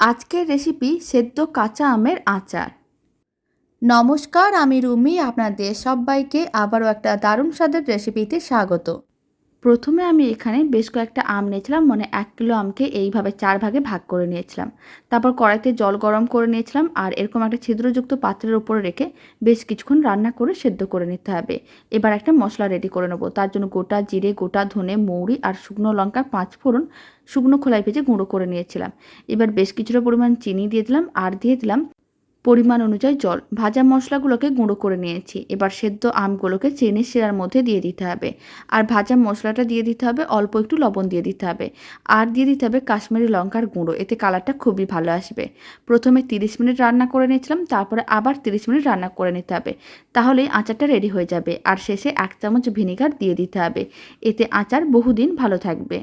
আজকের রেসিপি সেদ্ধ কাঁচা আমের আচার। নমস্কার, আমি রুমি। আপনাদের সবাইকে আবারও একটা দারুণ স্বাদের রেসিপিতে স্বাগত। প্রথমে আমি এখানে বেশ কয়েকটা আম নিয়েছিলাম, মানে 1 কিলো আমকে এইভাবে 4 ভাগে ভাগ করে নিয়েছিলাম। তারপর কড়াইতে জল গরম করে নিয়েছিলাম আর এরকম একটা ছিদ্রযুক্ত পাত্রের উপরে রেখে বেশ কিছুক্ষণ রান্না করে সেদ্ধ করে নিতে হবে। এবার একটা মশলা রেডি করে নেব। তার জন্য গোটা জিরে, গোটা ধনে, মৌরি আর শুকনো লঙ্কা 5 ফোড়ন শুকনো খোলায় ভেজে গুঁড়ো করে নিয়েছিলাম। এবার বেশ কিছুটা পরিমাণ চিনি দিয়ে দিলাম আর দিয়ে দিলাম পরিমাণ অনুযায়ী জল। ভাজা মশলাগুলোকে গুঁড়ো করে নিয়েছি। এবার সেদ্ধ আমগুলোকে চিনির শিরার মধ্যে দিয়ে দিতে হবে। আর ভাজা মশলাটা দিয়ে দিতে হবে, অল্প একটু লবণ দিয়ে দিতে হবে। আর দিয়ে দিতে হবে কাশ্মীরি লঙ্কার গুঁড়ো, এতে কালারটা খুবই ভালো আসবে। প্রথমে 30 মিনিট রান্না করে নিয়েছিলাম, তারপরে আবার 30 মিনিট রান্না করে নিতে হবে। তাহলেই আচারটা রেডি হয়ে যাবে। আর শেষে 1 চামচ ভিনেগার দিয়ে দিতে হবে, এতে আচার বহুদিন ভালো থাকবে।